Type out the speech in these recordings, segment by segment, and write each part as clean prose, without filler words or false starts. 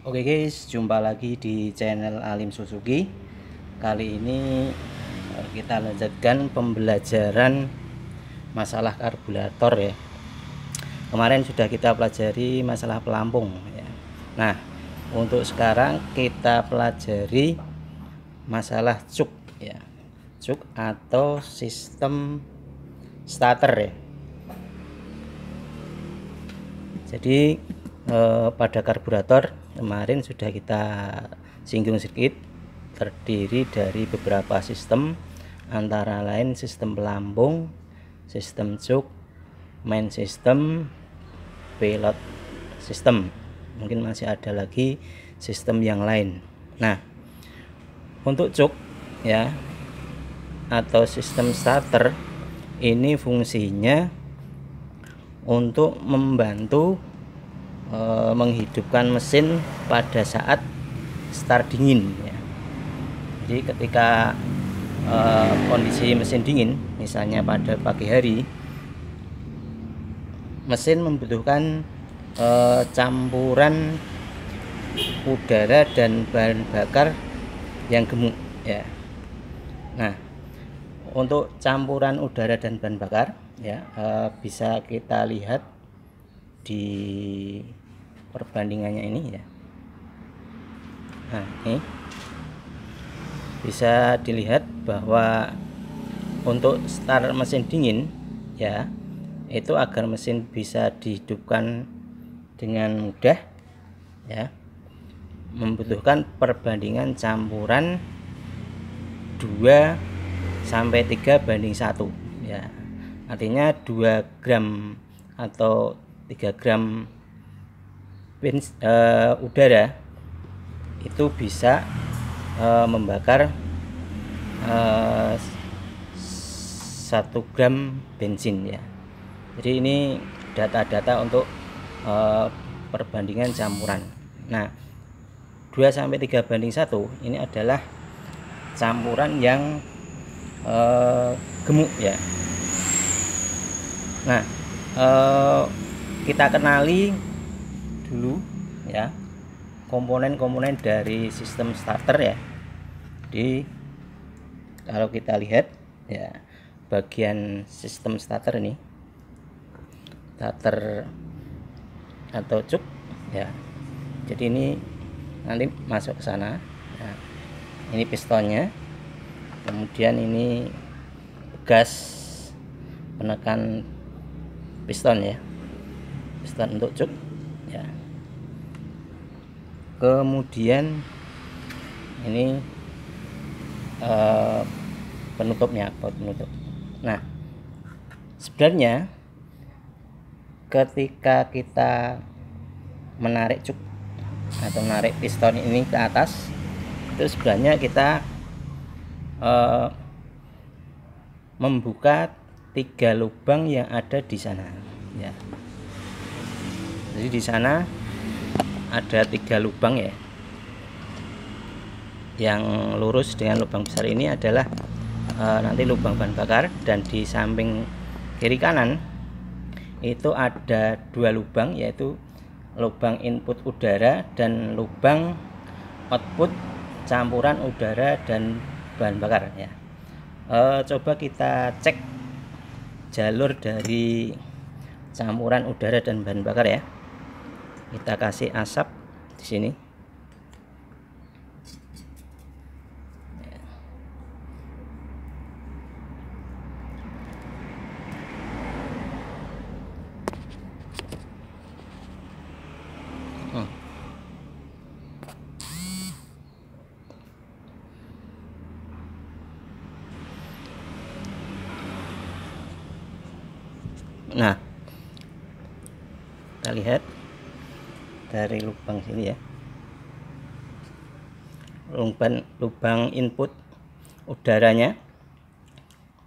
Oke guys, jumpa lagi di channel Alim Suzuki. Kali ini kita lanjutkan pembelajaran masalah karburator ya. Kemarin sudah kita pelajari masalah pelampung ya. Nah, untuk sekarang kita pelajari masalah cuk ya. Cuk atau sistem starter ya. Jadi pada karburator kemarin sudah kita singgung sedikit, terdiri dari beberapa sistem, antara lain sistem pelampung, sistem cuk, main system, pilot system. Mungkin masih ada lagi sistem yang lain. Nah, untuk cuk ya atau sistem starter ini fungsinya untuk membantu menghidupkan mesin pada saat start dingin ya. Jadi ketika kondisi mesin dingin, misalnya pada pagi hari, mesin membutuhkan campuran udara dan bahan bakar yang gemuk ya. Nah, untuk campuran udara dan bahan bakar ya bisa kita lihat di perbandingannya ini ya. Nah, ini bisa dilihat bahwa untuk start mesin dingin ya, itu agar mesin bisa dihidupkan dengan mudah ya, membutuhkan perbandingan campuran 2 sampai 3 banding 1 ya. Artinya 2 gram atau 3 gram udara itu bisa membakar 1 gram bensin ya. Jadi ini data-data untuk perbandingan campuran. Nah, 2 sampai 3 banding 1 ini adalah campuran yang gemuk ya. Nah, kita kenali dulu ya komponen-komponen dari sistem starter ya. Jadi kalau kita lihat ya, bagian sistem starter ini, starter atau cuk ya. Jadi ini nanti masuk ke sana. Nah, ini pistonnya, kemudian ini gas penekan piston ya, piston untuk cuk ya. Kemudian ini penutupnya, penutup. Nah, sebenarnya ketika kita menarik cuk atau menarik piston ini ke atas, itu sebenarnya kita membuka 3 lubang yang ada di sana ya. Jadi di sana ada 3 lubang ya. Yang lurus dengan lubang besar ini adalah nanti lubang bahan bakar, dan di samping kiri kanan itu ada 2 lubang, yaitu lubang input udara dan lubang output campuran udara dan bahan bakar ya. Coba kita cek jalur dari campuran udara dan bahan bakar ya. Kita kasih asap di sini. Nah, kita lihat dari lubang sini ya, lubang input udaranya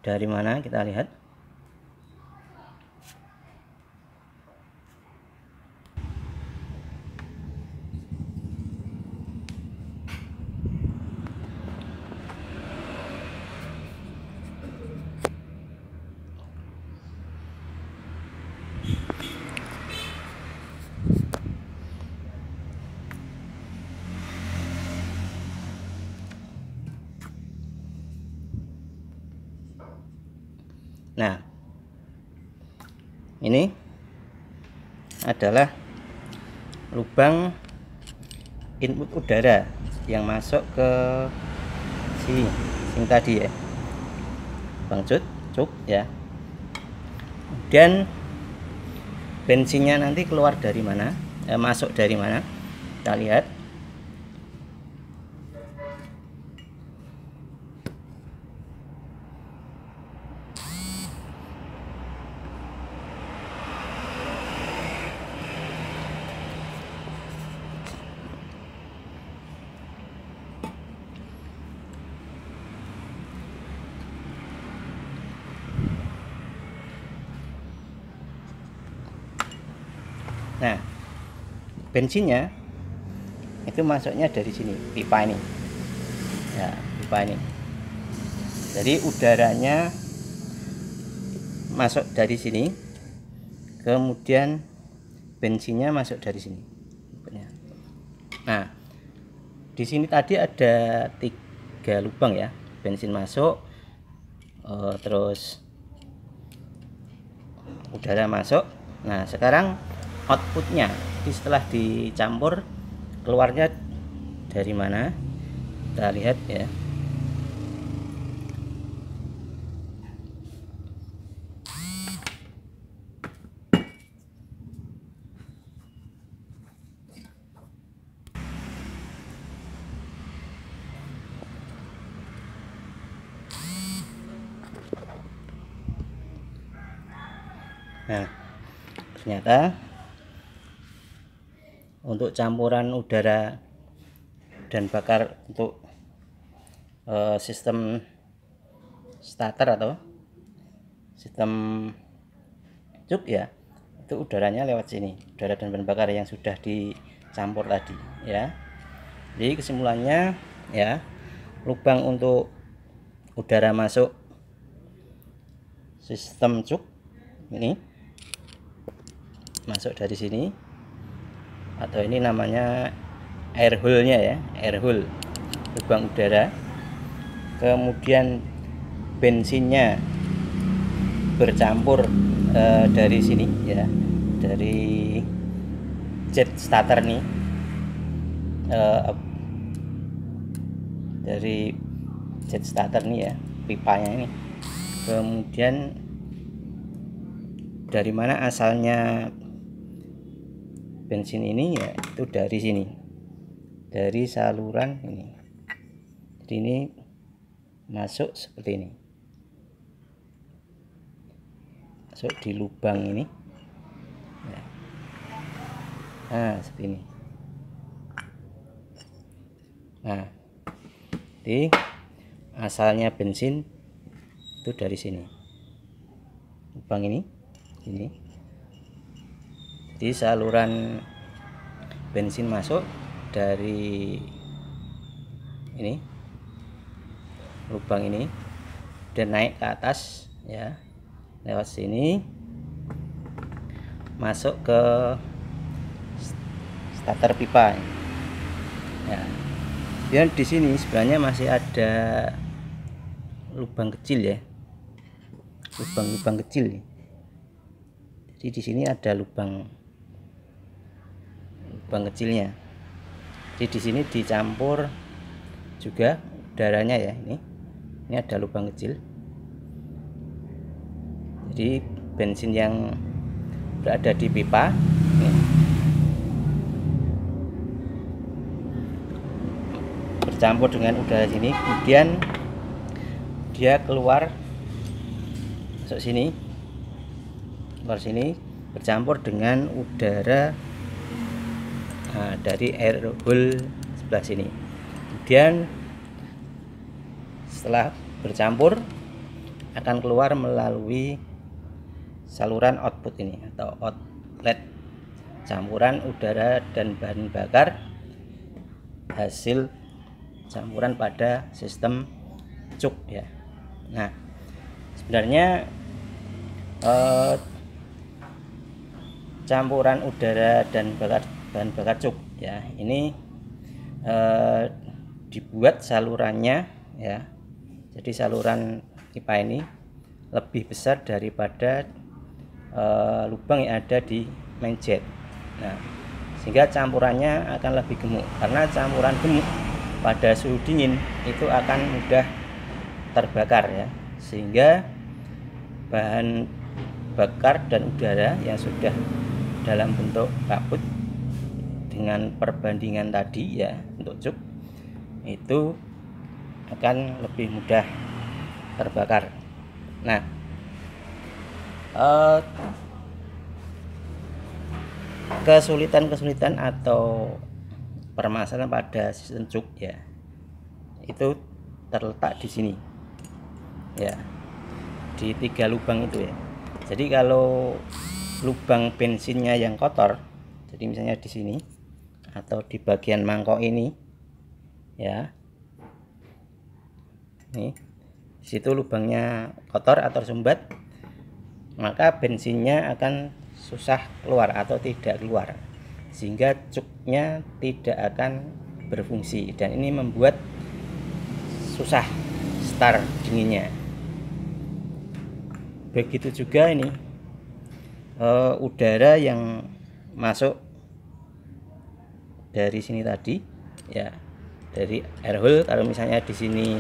dari mana, kita lihat. Nah, ini adalah lubang input udara yang masuk ke sini tadi ya, lubang cuk ya. Kemudian bensinnya nanti keluar dari mana, masuk dari mana, kita lihat. Nah, bensinnya itu masuknya dari sini, pipa ini ya, pipa ini. Jadi udaranya masuk dari sini, kemudian bensinnya masuk dari sini. Nah, di sini tadi ada 3 lubang ya, bensin masuk, terus udara masuk. Nah, sekarang outputnya setelah dicampur keluarnya dari mana, kita lihat ya. Nah, ternyata untuk campuran udara dan bakar untuk sistem starter atau sistem cuk ya, itu udaranya lewat sini, udara dan bahan bakar yang sudah dicampur tadi ya. Jadi kesimpulannya ya, lubang untuk udara masuk sistem cuk ini masuk dari sini, atau ini namanya air hole-nya ya, air hole, lubang udara. Kemudian bensinnya bercampur dari sini ya, dari jet starter nih, dari jet starter nih ya, pipanya ini. Kemudian dari mana asalnya bensin ini ya, itu dari sini, dari saluran ini. Jadi ini masuk seperti ini, masuk di lubang ini ya. Nah, seperti ini. Nah, jadi asalnya bensin itu dari sini, lubang ini. Jadi saluran bensin masuk dari ini, lubang ini, dan naik ke atas ya, lewat sini masuk ke starter pipa ya. Dan di sini sebenarnya masih ada lubang kecil ya, lubang kecil. Jadi di sini ada lubang kecilnya. Jadi di sini dicampur juga udaranya ya, ini ada lubang kecil. Jadi bensin yang berada di pipa ini bercampur dengan udara sini, kemudian dia keluar masuk sini, keluar sini, bercampur dengan udara dari air hole sebelah sini. Kemudian setelah bercampur akan keluar melalui saluran output ini atau outlet campuran udara dan bahan bakar hasil campuran pada sistem cuk ya. Nah, sebenarnya campuran udara dan bahan bakar cuk ya, ini dibuat salurannya ya. Jadi saluran pipa ini lebih besar daripada lubang yang ada di main jet. Nah, sehingga campurannya akan lebih gemuk, karena campuran gemuk pada suhu dingin itu akan mudah terbakar ya, sehingga bahan bakar dan udara yang sudah dalam bentuk kabut dengan perbandingan tadi ya untuk cuk itu akan lebih mudah terbakar. Nah, kesulitan atau permasalahan pada sistem cuk ya itu terletak di sini ya, di 3 lubang itu ya. Jadi kalau lubang bensinnya yang kotor, jadi misalnya di sini atau di bagian mangkok ini ya, nih di situ lubangnya kotor atau tersumbat, maka bensinnya akan susah keluar atau tidak keluar, sehingga cuknya tidak akan berfungsi, dan ini membuat susah start dinginnya. Begitu juga ini udara yang masuk dari sini tadi ya, dari air hole, kalau misalnya di sini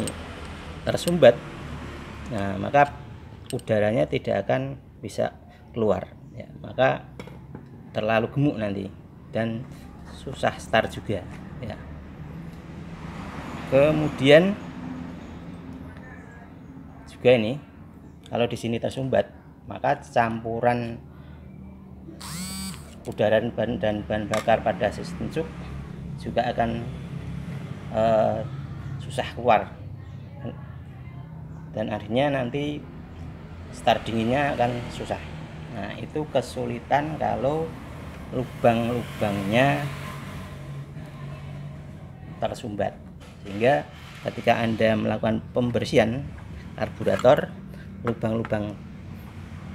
tersumbat, nah maka udaranya tidak akan bisa keluar ya, maka terlalu gemuk nanti dan susah start juga ya. Kemudian juga ini kalau di sini tersumbat, maka campuran udara dan bahan bakar pada sistem cuk juga akan susah keluar, dan akhirnya nanti start dinginnya akan susah. Nah, itu kesulitan kalau lubang-lubangnya tersumbat, sehingga ketika Anda melakukan pembersihan karburator, lubang-lubang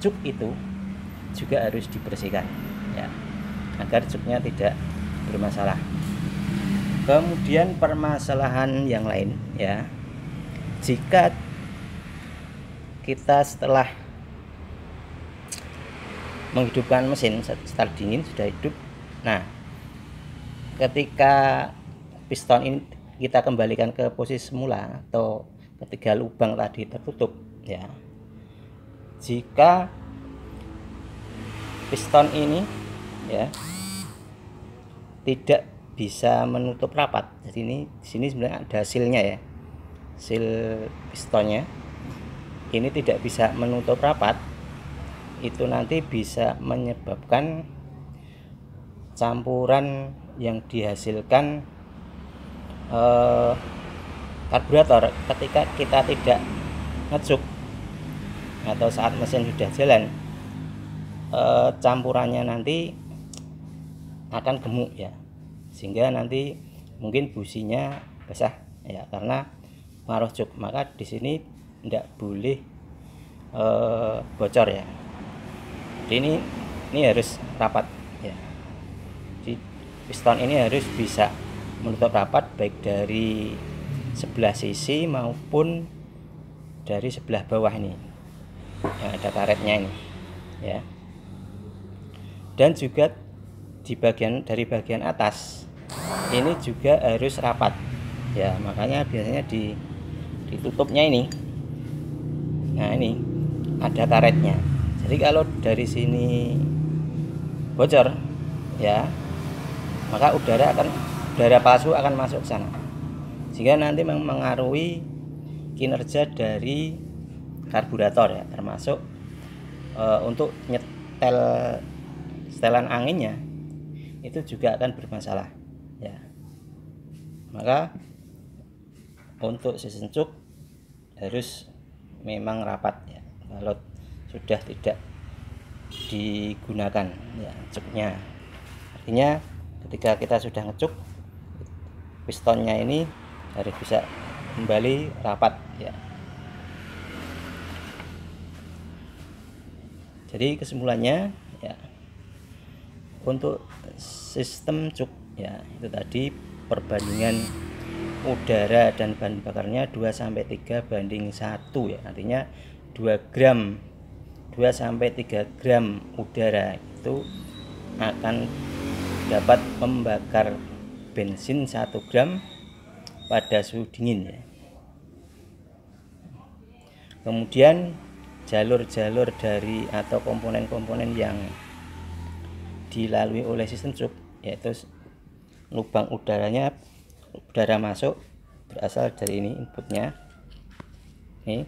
cuk itu juga harus dibersihkan ya, agar cuknya tidak bermasalah. Kemudian permasalahan yang lain ya, jika kita setelah menghidupkan mesin start dingin sudah hidup, nah ketika piston ini kita kembalikan ke posisi semula atau ketika lubang tadi tertutup ya, jika piston ini ya tidak bisa menutup rapat, jadi ini di sini sebenarnya ada silnya ya, sil pistonnya ini tidak bisa menutup rapat, itu nanti bisa menyebabkan campuran yang dihasilkan karburator ketika kita tidak ngecuk atau saat mesin sudah jalan, campurannya nanti akan gemuk ya, sehingga nanti mungkin businya basah ya karena pengaruh cuk. Maka di sini tidak boleh bocor ya, jadi ini harus rapat ya, jadi piston ini harus bisa menutup rapat baik dari sebelah sisi maupun dari sebelah bawah ini yang ada karetnya ini ya, dan juga di bagian atas ini juga harus rapat ya, makanya biasanya ditutupnya ini. Nah, ini ada karetnya, jadi kalau dari sini bocor ya, maka udara palsu akan masuk ke sana, sehingga nanti mempengaruhi kinerja dari karburator ya, termasuk untuk setelan anginnya itu juga akan bermasalah ya. Maka untuk sistem cuk harus memang rapat ya, kalau sudah tidak digunakan ya cuknya. Artinya ketika kita sudah ngecuk, pistonnya ini harus bisa kembali rapat ya. Jadi kesimpulannya ya, untuk sistem cuk ya itu tadi perbandingan udara dan bahan bakarnya 2-3 banding 1 ya, artinya 2 sampai 3 gram udara itu akan dapat membakar bensin 1 gram pada suhu dingin ya. Kemudian jalur-jalur dari atau komponen-komponen yang dilalui oleh sistem truk, yaitu lubang udaranya, udara masuk berasal dari ini inputnya, ini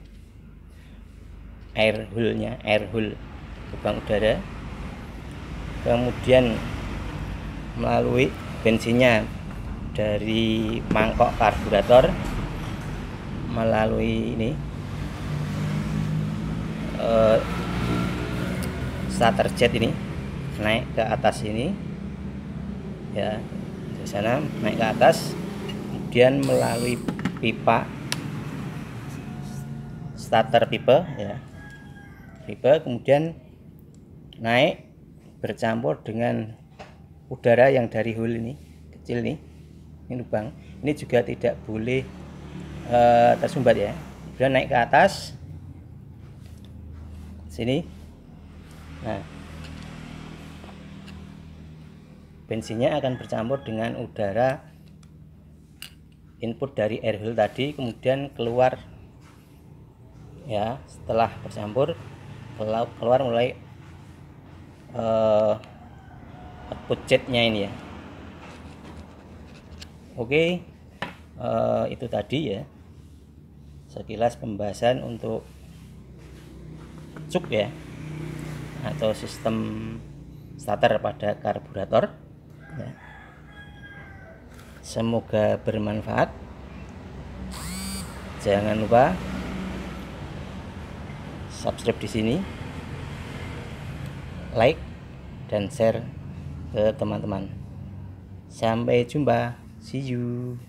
air hole lubang udara. Kemudian melalui bensinnya dari mangkok karburator melalui ini starter jet ini naik ke atas ini ya, di sana naik ke atas, kemudian melalui pipa starter pipe ya, kemudian naik bercampur dengan udara yang dari hole ini kecil nih, ini lubang ini juga tidak boleh tersumbat ya. Kemudian naik ke atas sini, nah bensinnya akan bercampur dengan udara input dari air hole tadi, kemudian keluar ya. Setelah bercampur keluar mulai output jetnya ini ya. Oke, itu tadi ya sekilas pembahasan untuk cuk ya, atau sistem starter pada karburator ya. Semoga bermanfaat. Jangan lupa subscribe di sini, like dan share ke teman-teman. Sampai jumpa, see you.